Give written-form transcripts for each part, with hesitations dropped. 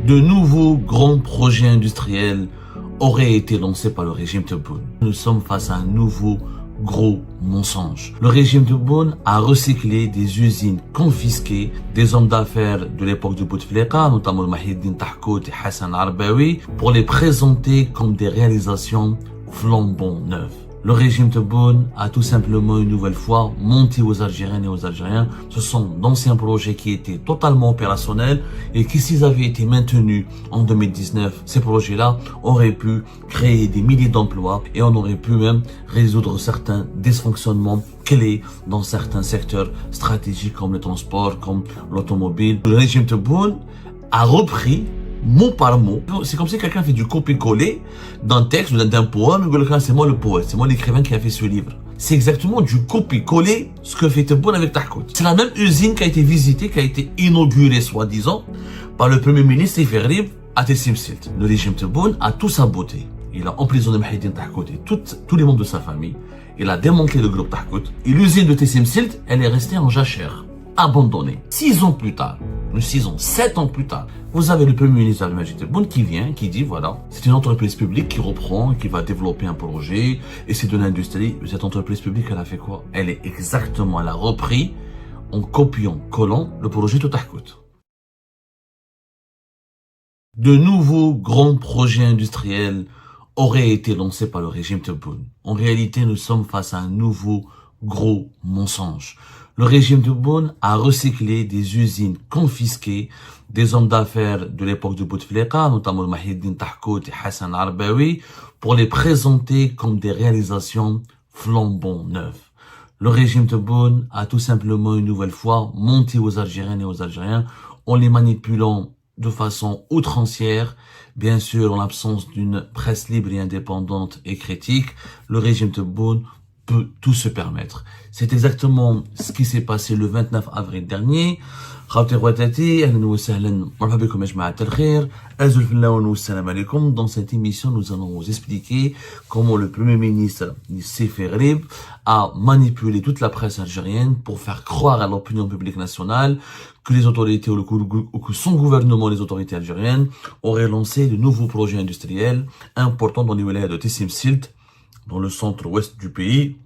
De nouveaux grands projets industriels auraient été lancés par le régime Tebboune. Nous sommes face à un nouveau gros mensonge. Le régime Tebboune a recyclé des usines confisquées des hommes d'affaires de l'époque de Bouteflika, notamment Mahiddin Tahkout et Hassan Arbaoui, pour les présenter comme des réalisations flambant neuves. Le régime Tebboune a tout simplement une nouvelle fois menti aux Algériennes et aux Algériens. Ce sont d'anciens projets qui étaient totalement opérationnels et qui, s'ils avaient été maintenus en 2019, ces projets-là auraient pu créer des milliers d'emplois et on aurait pu même résoudre certains dysfonctionnements clés dans certains secteurs stratégiques comme le transport, comme l'automobile. Le régime Tebboune a repris mot par mot. C'est comme si quelqu'un fait du copier-coller d'un texte ou d'un poème, et c'est moi le poète, c'est moi l'écrivain qui a fait ce livre. C'est exactement du copier-coller ce que fait Tebboune avec Tahkout. C'est la même usine qui a été visitée, qui a été inaugurée, soi-disant, par le premier ministre Seyfi Ghrib à Tessim Silt. Le régime Tebboune a tout saboté. Il a emprisonné Mahiddin Tahkout et tous les membres de sa famille. Il a démantelé le groupe Tahkout. Et l'usine de Tessim Silt, elle est restée en jachère, abandonnée. 6 ans plus tard, 7 ans plus tard, vous avez le premier ministre Abdelmadjid Tebboune qui vient, qui dit voilà, c'est une entreprise publique qui reprend, qui va développer un projet, et c'est de l'industrie. Cette entreprise publique, elle a fait quoi? Elle a repris, en copiant, collant, le projet de Tahkout. De nouveaux grands projets industriels auraient été lancés par le régime Tebboune. En réalité, nous sommes face à un nouveau gros mensonge. Le régime Tebboune a recyclé des usines confisquées des hommes d'affaires de l'époque de Bouteflika, notamment Mahiddin Tahkout et Hassan Arbaoui, pour les présenter comme des réalisations flambant neuves. Le régime Tebboune a tout simplement une nouvelle fois menti aux Algériennes et aux Algériens en les manipulant de façon outrancière. Bien sûr, en l'absence d'une presse libre et indépendante et critique, le régime Tebboune peut tout se permettre. C'est exactement ce qui s'est passé le 29 avril dernier. Dans cette émission, nous allons vous expliquer comment le premier ministre Seyfi Ghrib a manipulé toute la presse algérienne pour faire croire à l'opinion publique nationale que les autorités ou que son gouvernement, les autorités algériennes, auraient lancé de nouveaux projets industriels importants dans les wilayas de Tessim Silt, dans le centre-ouest du pays,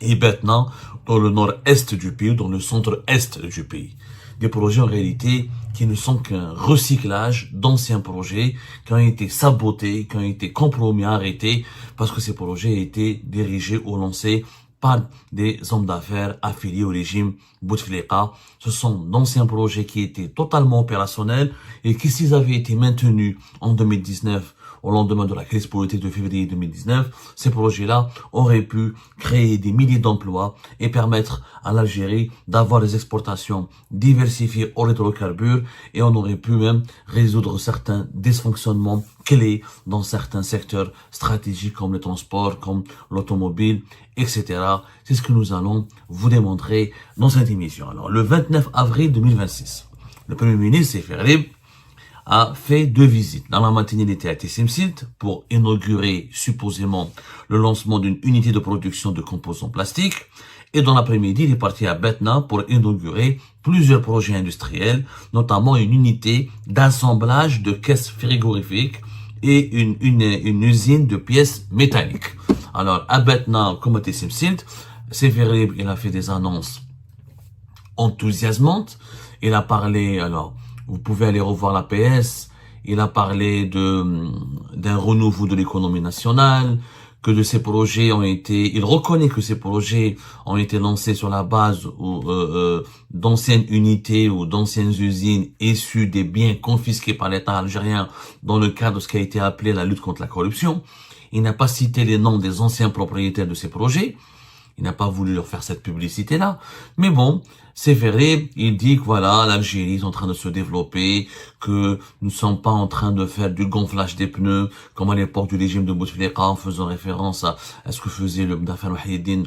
et maintenant dans le nord-est du pays, dans le centre-est du pays. Des projets en réalité qui ne sont qu'un recyclage d'anciens projets qui ont été sabotés, qui ont été compromis, arrêtés, parce que ces projets étaient dirigés ou lancés par des hommes d'affaires affiliés au régime Bouteflika. Ce sont d'anciens projets qui étaient totalement opérationnels et qui, s'ils avaient été maintenus en 2019, au lendemain de la crise politique de février 2019, ces projets-là auraient pu créer des milliers d'emplois et permettre à l'Algérie d'avoir des exportations diversifiées hors hydrocarbures et on aurait pu même résoudre certains dysfonctionnements clés dans certains secteurs stratégiques comme le transport, comme l'automobile, etc. C'est ce que nous allons vous démontrer dans cette émission. Alors, le 29 avril 2026, le premier ministre Seyfi Ghrib a fait 2 visites. Dans la matinée, il était à Tessim Silt pour inaugurer supposément le lancement d'une unité de production de composants plastiques. Et dans l'après-midi, il est parti à Betna pour inaugurer plusieurs projets industriels, notamment une unité d'assemblage de caisses frigorifiques et une usine de pièces métalliques. Alors, à Betna, comme à Tessim Silt, Seyfi Ghrib, il a fait des annonces enthousiasmantes. Il a parlé, alors, vous pouvez aller revoir la PS. Il a parlé d'un renouveau de l'économie nationale, que de ces projets il reconnaît que ces projets ont été lancés sur la base d'anciennes unités ou d'anciennes usines issues des biens confisqués par l'État algérien dans le cadre de ce qui a été appelé la lutte contre la corruption. Il n'a pas cité les noms des anciens propriétaires de ces projets. Il n'a pas voulu leur faire cette publicité-là. Mais bon, c'est vrai, il dit que voilà, l'Algérie est en train de se développer, que nous ne sommes pas en train de faire du gonflage des pneus, comme à l'époque du régime de Bouteflika, en faisant référence à ce que faisait le Mdafar Mahiddin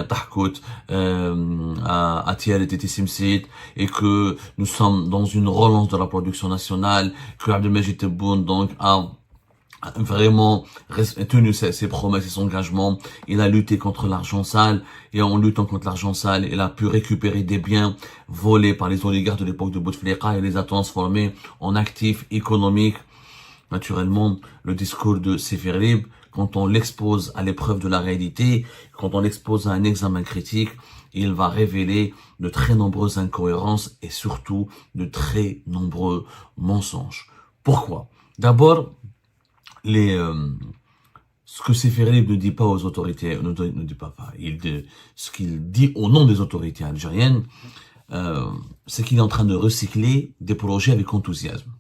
Tahkout à Tiel et Tessim Silt, et que nous sommes dans une relance de la production nationale, que Abdelmadjid Tebboune donc a vraiment tenu ses promesses et son engagement. Il a lutté contre l'argent sale, et en luttant contre l'argent sale, il a pu récupérer des biens volés par les oligarques de l'époque de Bouteflika et les a transformés en actifs économiques. Naturellement, le discours de Seferib, quand on l'expose à l'épreuve de la réalité, quand on l'expose à un examen critique, il va révéler de très nombreuses incohérences et surtout de très nombreux mensonges. Pourquoi? D'abord, ce que Seferib ne dit pas aux autorités, ne dit pas, ce qu'il dit au nom des autorités algériennes, c'est qu'il est en train de recycler des projets avec enthousiasme.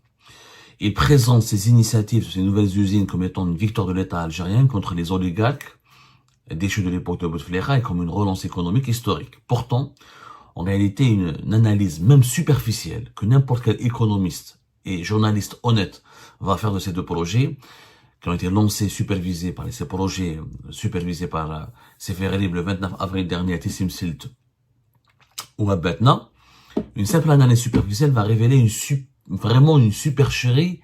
Il présente ces initiatives, ces nouvelles usines comme étant une victoire de l'État algérien contre les oligarques déchus de l'époque de Bouteflika et comme une relance économique historique. Pourtant, en réalité, une analyse même superficielle que n'importe quel économiste et journaliste honnête va faire de ces deux projets, qui ont été lancés, supervisés par ces projets, supervisés par Seferib le 29 avril dernier à Tissim Silt ou à Batna, une simple analyse superficielle va révéler vraiment une supercherie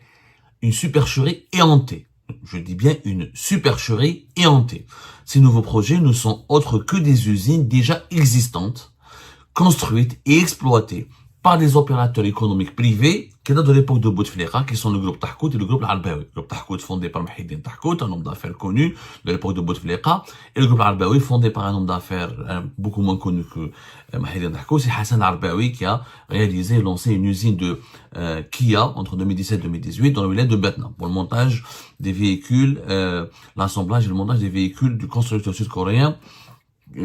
éhantée. Je dis bien une supercherie éhantée. Ces nouveaux projets ne sont autres que des usines déjà existantes, construites et exploitées par des opérateurs économiques privés qui datent de l'époque de Bouteflika, qui sont le groupe Tahkout et le groupe Al-Arbaoui. Le groupe Tahkout fondé par Mohiddine Tahkout, un homme d'affaires connu de l'époque de Bouteflika, et le groupe Al-Arbaoui fondé par un homme d'affaires beaucoup moins connu que Mohiddine Tahkout, c'est Hassan Al-Arbaoui qui a réalisé et lancé une usine de Kia entre 2017 et 2018 dans le village de Batna pour le montage des véhicules, l'assemblage et le montage des véhicules du constructeur sud-coréen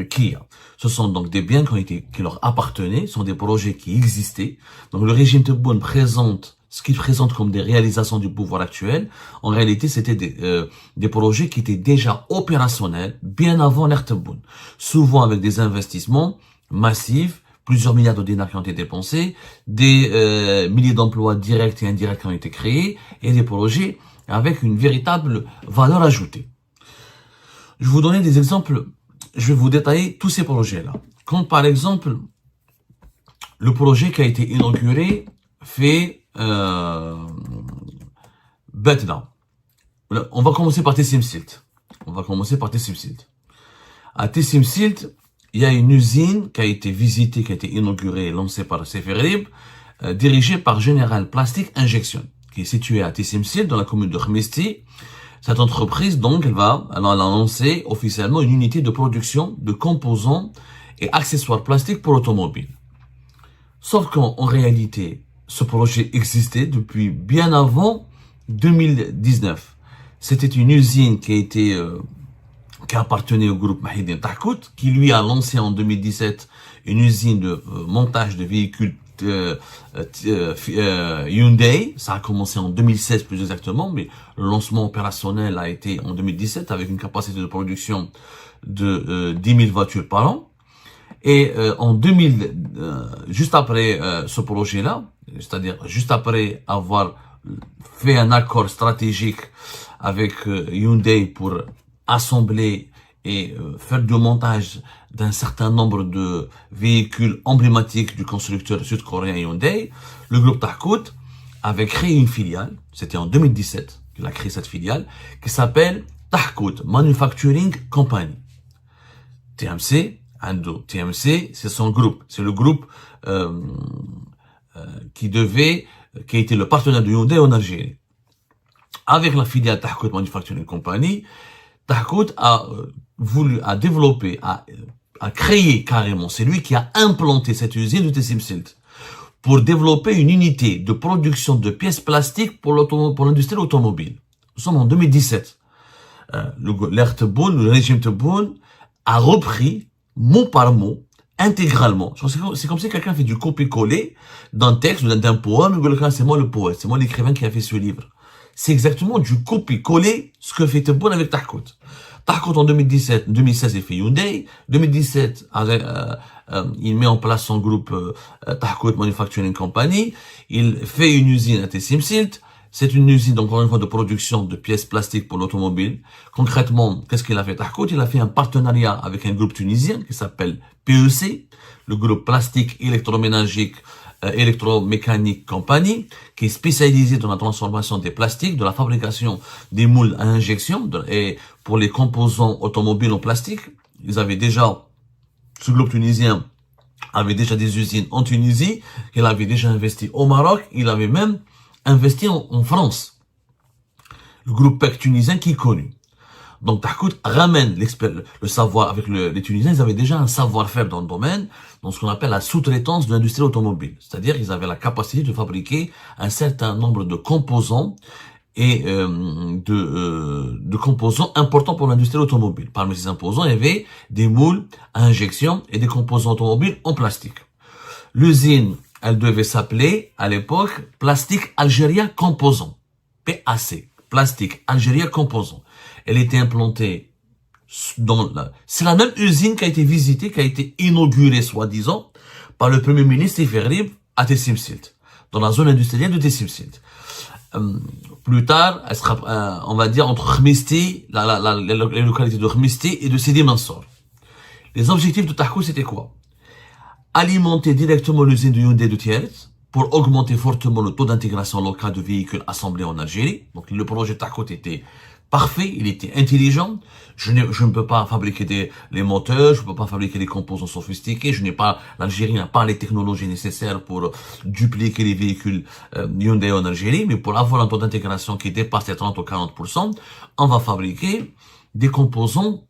Kia. Ce sont donc des biens qui leur appartenaient, ce sont des projets qui existaient. Donc le régime Tebboune présente ce qu'il présente comme des réalisations du pouvoir actuel. En réalité, c'était des projets qui étaient déjà opérationnels bien avant l'ère Tebboune. Souvent avec des investissements massifs, plusieurs milliards de dinars qui ont été dépensés, des milliers d'emplois directs et indirects qui ont été créés, et des projets avec une véritable valeur ajoutée. Je vais vous donner des exemples. Je vais vous détailler tous ces projets-là. Comme par exemple, le projet qui a été inauguré fait Batna. On va commencer par Tissim Silt. À Tissim Silt, il y a une usine qui a été visitée, qui a été inaugurée et lancée par Seferib, dirigée par General Plastic Injection, qui est située à Tissim Silt, dans la commune de Khmisti. Cette entreprise, donc, elle a lancé officiellement une unité de production de composants et accessoires plastiques pour l'automobile. Sauf qu'en réalité, ce projet existait depuis bien avant 2019. C'était une usine qui appartenait au groupe Mohiddine Tahkout, qui lui a lancé en 2017 une usine de montage de véhicules Hyundai. Ça a commencé en 2016 plus exactement, mais le lancement opérationnel a été en 2017 avec une capacité de production de 10 000 voitures par an. Et juste après ce projet-là, c'est-à-dire juste après avoir fait un accord stratégique avec Hyundai pour assembler et faire du montage d'un certain nombre de véhicules emblématiques du constructeur sud-coréen Hyundai, le groupe Tahkout avait créé une filiale, c'était en 2017 qu'il a créé cette filiale, qui s'appelle Tahkout Manufacturing Company. TMC, TMC, c'est son groupe, c'est le groupe qui a été le partenaire de Hyundai en Algérie. Avec la filiale Tahkout Manufacturing Company, Tahkout a développé, a créé carrément, c'est lui qui a implanté cette usine de Tissim Silt pour développer une unité de production de pièces plastiques pour l'industrie automobile. Nous sommes en 2017. L'ère Tebboune, le régime Tebboune a repris mot par mot, intégralement. C'est comme si quelqu'un fait du copier-coller d'un texte ou d'un poème, et c'est moi le poète, c'est moi l'écrivain qui a fait ce livre. C'est exactement du copier-coller ce que fait Tebboune avec Tahkout. Tahkout en 2016, il fait Hyundai. 2017, il met en place son groupe Tahkout Manufacturing Company. Il fait une usine à Tissim Silt. C'est une usine, encore une fois, de production de pièces plastiques pour l'automobile. Concrètement, qu'est-ce qu'il a fait Tahkout? Il a fait un partenariat avec un groupe tunisien qui s'appelle PEC, le groupe plastique électroménagique Electromechanic Company, qui est spécialisée dans la transformation des plastiques, de la fabrication des moules à injection, et pour les composants automobiles en plastique. Ils avaient déjà, ce groupe tunisien avait déjà des usines en Tunisie, il avait déjà investi au Maroc, il avait même investi en France. Le groupe PEC tunisien qui est connu. Donc Tahkout ramène le savoir avec les Tunisiens, ils avaient déjà un savoir-faire dans le domaine, dans ce qu'on appelle la sous-traitance de l'industrie automobile. C'est-à-dire qu'ils avaient la capacité de fabriquer un certain nombre de composants et de composants importants pour l'industrie automobile. Parmi ces composants, il y avait des moules à injection et des composants automobiles en plastique. L'usine, elle devait s'appeler, à l'époque, Plastique Algérie Composants. PAC. Plastique Algérie Composants. Elle était implantée c'est la même usine qui a été visitée, qui a été inaugurée, soi-disant, par le premier ministre Seferib à Tessimsilt, dans la zone industrielle de Tessimsilt. Plus tard, elle sera, on va dire, entre Khmisti, les localités de Khmisti et de Sidi Mansour. Les objectifs de Tahkout, c'était quoi? Alimenter directement l'usine de Hyundai de Thiers pour augmenter fortement le taux d'intégration locale de véhicules assemblés en Algérie. Donc, le projet Tahkout était parfait, il était intelligent. Je ne peux pas fabriquer les moteurs, je ne peux pas fabriquer des composants sophistiqués, l'Algérie n'a pas les technologies nécessaires pour dupliquer les véhicules Hyundai en Algérie, mais pour avoir un taux d'intégration qui dépasse les 30 ou 40%, on va fabriquer des composants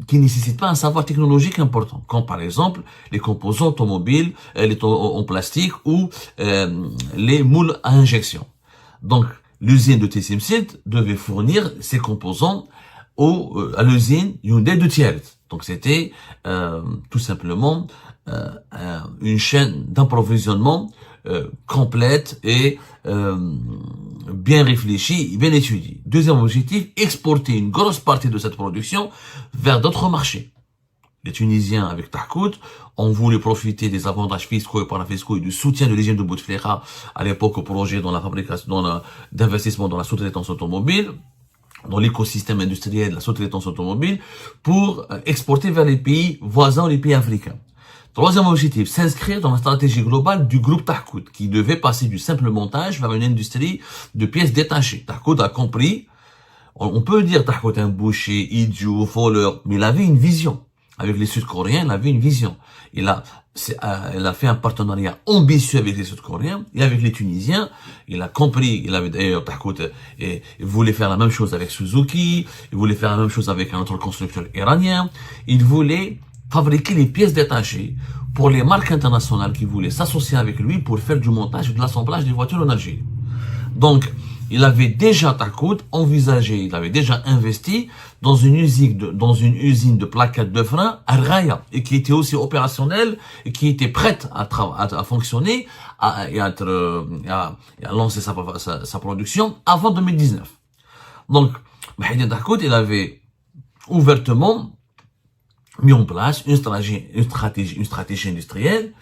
qui ne nécessitent pas un savoir technologique important, comme par exemple les composants automobiles, en plastique ou les moules à injection. Donc, l'usine de Tessimsilt devait fournir ces composants à l'usine Hyundai de Thiers. Donc c'était tout simplement une chaîne d'approvisionnement complète et bien réfléchie, bien étudiée. Deuxième objectif, exporter une grosse partie de cette production vers d'autres marchés. Les Tunisiens, avec Tahkout, ont voulu profiter des avantages fiscaux et parafiscaux et du soutien du régime de Bouteflika à l'époque au projet dans la fabrication, d'investissement dans la sous-traitance automobile, dans l'écosystème industriel de la sous-traitance automobile, pour exporter vers les pays voisins ou les pays africains. Troisième objectif, s'inscrire dans la stratégie globale du groupe Tahkout, qui devait passer du simple montage vers une industrie de pièces détachées. Tahkout a compris, on peut dire Tahkout un boucher, idiot, voleur, mais il avait une vision. Avec les Sud-Coréens, il avait une vision. Il a fait un partenariat ambitieux avec les Sud-Coréens et avec les Tunisiens. Il a compris, il avait d'ailleurs, il voulait faire la même chose avec Suzuki, il voulait faire la même chose avec un autre constructeur iranien. Il voulait fabriquer les pièces détachées pour les marques internationales qui voulaient s'associer avec lui pour faire du montage et de l'assemblage des voitures en Algérie. Donc, il avait déjà Tahkout envisagé, il avait déjà investi dans une usine de plaquettes de frein à Raya et qui était aussi opérationnelle et qui était prête à fonctionner et à lancer sa production avant 2019. Donc, Mahdi Tahkout, il avait ouvertement mis en place une stratégie industrielle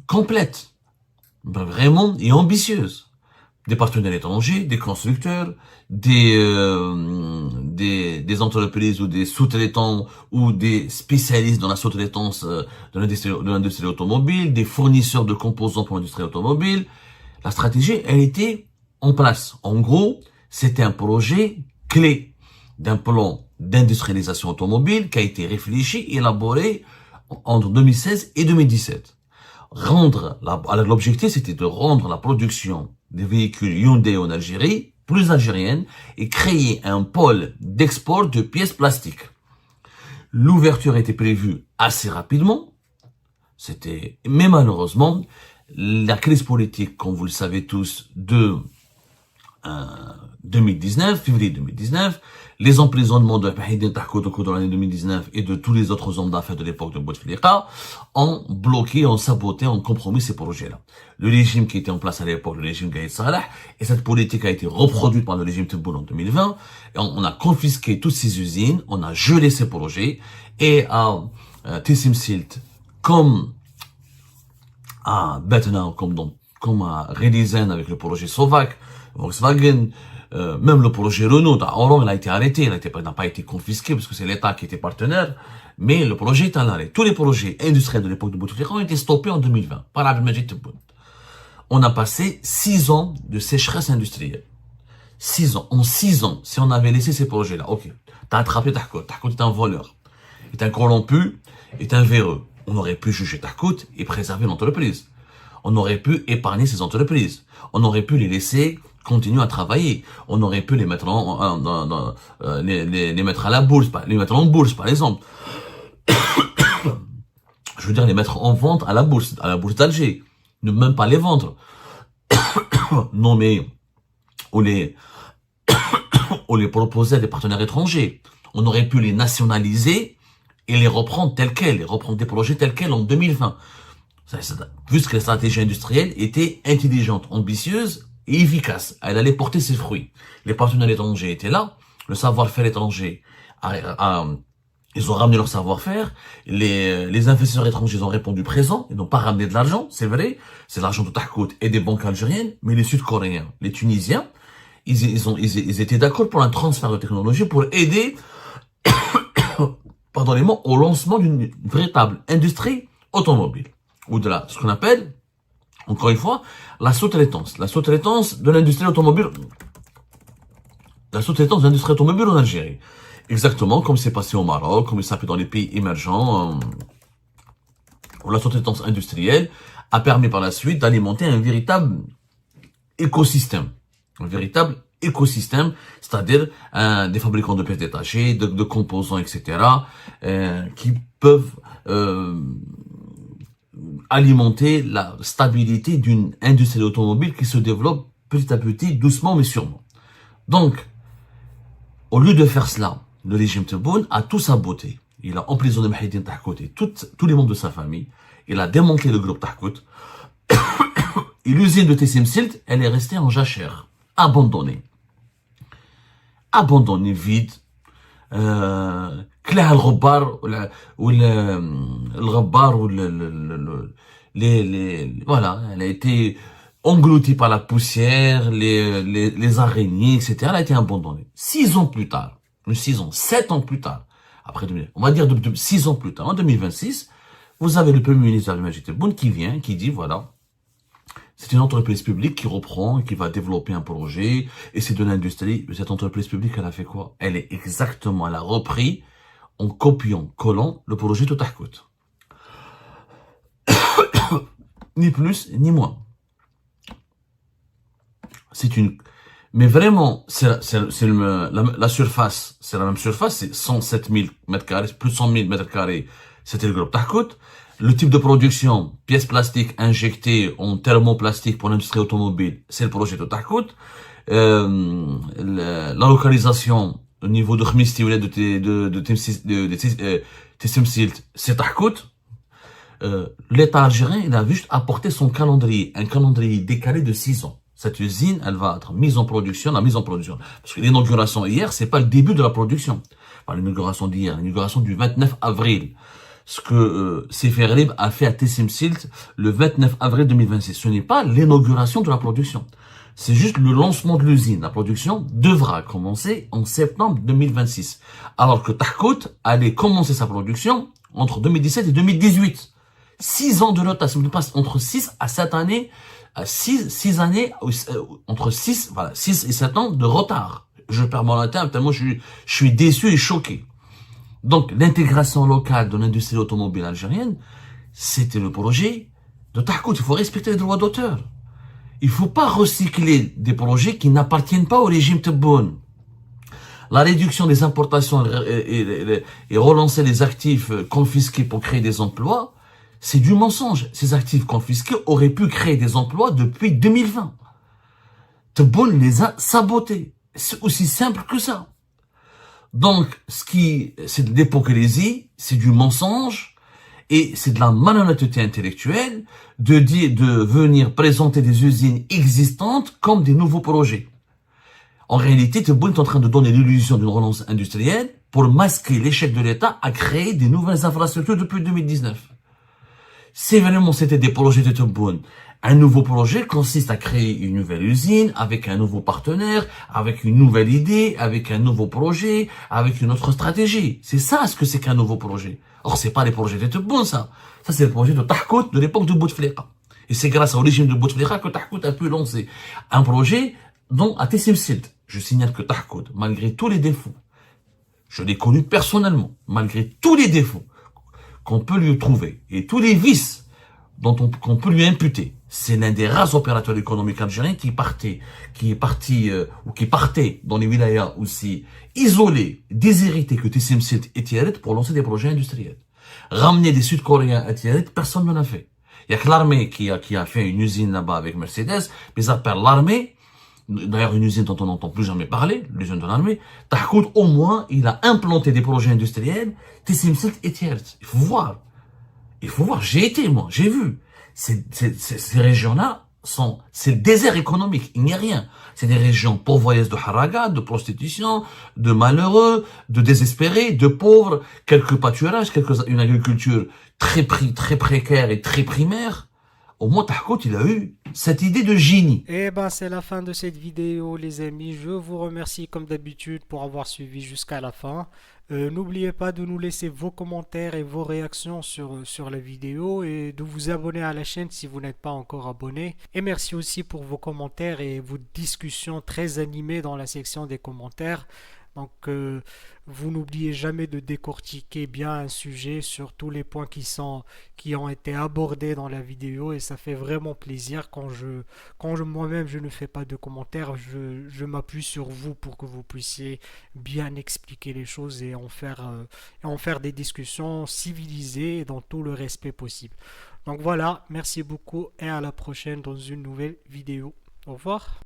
complète, vraiment et ambitieuse. Des partenaires étrangers, des constructeurs, des entreprises ou des sous-traitants ou des spécialistes dans la sous-traitance de l'industrie automobile, des fournisseurs de composants pour l'industrie automobile. La stratégie, elle était en place. En gros, c'était un projet clé d'un plan d'industrialisation automobile qui a été réfléchi et élaboré entre 2016 et 2017. L'objectif, c'était de rendre la production des véhicules Hyundai en Algérie plus algérienne et créer un pôle d'export de pièces plastiques. L'ouverture était prévue assez rapidement. Mais malheureusement, la crise politique, comme vous le savez tous, de 2019, février 2019, les emprisonnements de Mahdi Tahkout au cours de l'année 2019 et de tous les autres hommes d'affaires de l'époque de Bouteflika ont bloqué, ont saboté, ont compromis ces projets-là. Le régime qui était en place à l'époque, le régime Gaïd Salah, et cette politique a été reproduite par le régime Tebboune en 2020, et on a confisqué toutes ces usines, on a gelé ces projets, et à Tessimsilt, comme à Betna, comme à Redizen avec le projet Sovac, Volkswagen, Même le projet Renault, Hollande, il a été arrêté, il n'a pas été confisqué parce que c'est l'État qui était partenaire, mais le projet est à l'arrêt. Tous les projets industriels de l'époque de Bouteflika ont été stoppés en 2020 par Abdelmajid Tebboune. On a passé 6 ans de sécheresse industrielle. 6 ans. En 6 ans, si on avait laissé ces projets-là, ok, t'as attrapé Tahkout. Tahkout est un voleur, est un corrompu, est un véreux. On aurait pu juger Tahkout et préserver l'entreprise. On aurait pu épargner ces entreprises. On aurait pu les laisser continuer à travailler. On aurait pu les mettre les mettre à la bourse, les mettre en bourse, par exemple. Je veux dire, les mettre en vente à la bourse d'Alger. Ne même pas les vendre. Non, mais, ou les proposer à des partenaires étrangers. On aurait pu les nationaliser et les reprendre tels quels, les reprendre des projets tels quels en 2020. Puisque la stratégie industrielle était intelligente, ambitieuse et efficace. Elle allait porter ses fruits. Les partenaires étrangers étaient là, le savoir-faire étranger, ils ont ramené leur savoir-faire, les investisseurs étrangers ont répondu présent, ils n'ont pas ramené de l'argent, c'est vrai, c'est l'argent de Tahkout et des banques algériennes, mais les Sud-Coréens, les Tunisiens, ils étaient d'accord pour un transfert de technologie pour aider, pardonnez-moi, au lancement d'une véritable industrie automobile, ou de ce qu'on appelle, encore une fois, la sous-traitance de l'industrie automobile, la sous-traitance de l'industrie automobile en Algérie. Exactement comme c'est passé au Maroc, comme il s'appelle dans les pays émergents, où la sous-traitance industrielle a permis par la suite d'alimenter un véritable écosystème. Un véritable écosystème, c'est-à-dire des fabricants de pièces détachées, de composants, etc., qui peuvent alimenter la stabilité d'une industrie automobile qui se développe petit à petit, doucement mais sûrement. Donc, au lieu de faire cela, le régime Tebboune a tout saboté. Il a emprisonné Mahidine Tahkout et tous les membres de sa famille. Il a démantelé le groupe Tahkout. Et l'usine de Tessim Silt, elle est restée en jachère, abandonnée. Abandonnée, vide. كلها الغبار الغبار voilà, elle a été engloutie par la poussière, les araignées, etc. Elle a été abandonnée. 6 ans plus tard, 7 ans plus tard, après 2000, on va dire 6 ans plus tard, en 2026, vous avez le premier ministre Abdelmajid Tebboune qui vient, qui dit voilà, c'est une entreprise publique qui reprend, qui va développer un projet, et c'est de l'industrie. Cette entreprise publique, elle a fait quoi? Elle a repris, en copiant, collant, le projet de Tahkout. Ni plus, ni moins. Mais vraiment, la surface, c'est la même surface, c'est 107 000 mètres carrés, plus de 100 000 mètres carrés, c'était le groupe Tahkout. Le type de production, pièces plastiques injectées en thermoplastique pour l'industrie automobile, c'est le projet de Tahkout. La localisation au niveau de Khmisti ou de Tessim Silt, c'est Tahkout. L'État algérien, il a juste apporté son calendrier, un calendrier décalé de 6 ans. Cette usine, elle va être mise en production, Parce que l'inauguration hier, c'est pas le début de la production. Pas l'inauguration d'hier, l'inauguration du 29 avril. Ce que Seferib a fait à Tessim Silt le 29 avril 2026. Ce n'est pas l'inauguration de la production. C'est juste le lancement de l'usine. La production devra commencer en septembre 2026. Alors que Tahkout allait commencer sa production entre 2017 et 2018. 6 ans de retard. Ça passe entre 6 à 7 années, 6 années, entre 6 et 7 ans de retard. Je perds mon latin, tellement je suis déçu et choqué. Donc, l'intégration locale de l'industrie automobile algérienne, c'était le projet de Tahkout. Il faut respecter les droits d'auteur. Il faut pas recycler des projets qui n'appartiennent pas au régime Tebboune. La réduction des importations et relancer les actifs confisqués pour créer des emplois, c'est du mensonge. Ces actifs confisqués auraient pu créer des emplois depuis 2020. Tebboune les a sabotés. C'est aussi simple que ça. Donc, c'est de l'hypocrisie, c'est du mensonge, et c'est de la malhonnêteté intellectuelle de venir présenter des usines existantes comme des nouveaux projets. En réalité, Tebboune est en train de donner l'illusion d'une relance industrielle pour masquer l'échec de l'État à créer des nouvelles infrastructures depuis 2019. Si vraiment c'était des projets de Tebboune, Un nouveau projet consiste à créer une nouvelle usine avec un nouveau partenaire, avec une nouvelle idée, avec un nouveau projet, avec une autre stratégie. C'est ça ce que c'est qu'un nouveau projet. Or, c'est pas les projets de Tebboune, ça. Ça, c'est le projet de Tahkout de l'époque de Bouteflika. Et c'est grâce au régime de Bouteflika que Tahkout a pu lancer un projet dont à Tessim Silt. Je signale que Tahkout, malgré tous les défauts, je l'ai connu personnellement, malgré tous les défauts qu'on peut lui trouver et tous les vices qu'on peut lui imputer. C'est l'un des rares opérateurs économiques algériens qui partait dans les wilayas aussi isolés, déshérités que Tessim Silt et Tiaret pour lancer des projets industriels. Ramener des Sud-Coréens à Tiaret, personne ne l'a fait. Il y a que l'armée qui a fait une usine là-bas avec Mercedes, mais à part l'armée, d'ailleurs une usine dont on n'entend plus jamais parler, l'usine de l'armée, Tahkout au moins, il a implanté des projets industriels, Tessim Silt et Tiaret. Il faut voir. Il faut voir, j'ai été, moi, j'ai vu. Ces régions-là c'est le désert économique, il n'y a rien. C'est des régions pourvoyeuses de haraga, de prostitution, de malheureux, de désespérés, de pauvres, quelques pâturages, une agriculture très précaire et très primaire. Au moins, Tahkout, il a eu cette idée de génie. Et ben c'est la fin de cette vidéo les amis. Je vous remercie comme d'habitude pour avoir suivi jusqu'à la fin. N'oubliez pas de nous laisser vos commentaires et vos réactions sur la vidéo et de vous abonner à la chaîne si vous n'êtes pas encore abonné. Et merci aussi pour vos commentaires et vos discussions très animées dans la section des commentaires. Donc, vous n'oubliez jamais de décortiquer bien un sujet sur tous les points qui ont été abordés dans la vidéo et ça fait vraiment plaisir moi-même je ne fais pas de commentaires, je m'appuie sur vous pour que vous puissiez bien expliquer les choses et en faire des discussions civilisées et dans tout le respect possible. Donc voilà, merci beaucoup et à la prochaine dans une nouvelle vidéo. Au revoir.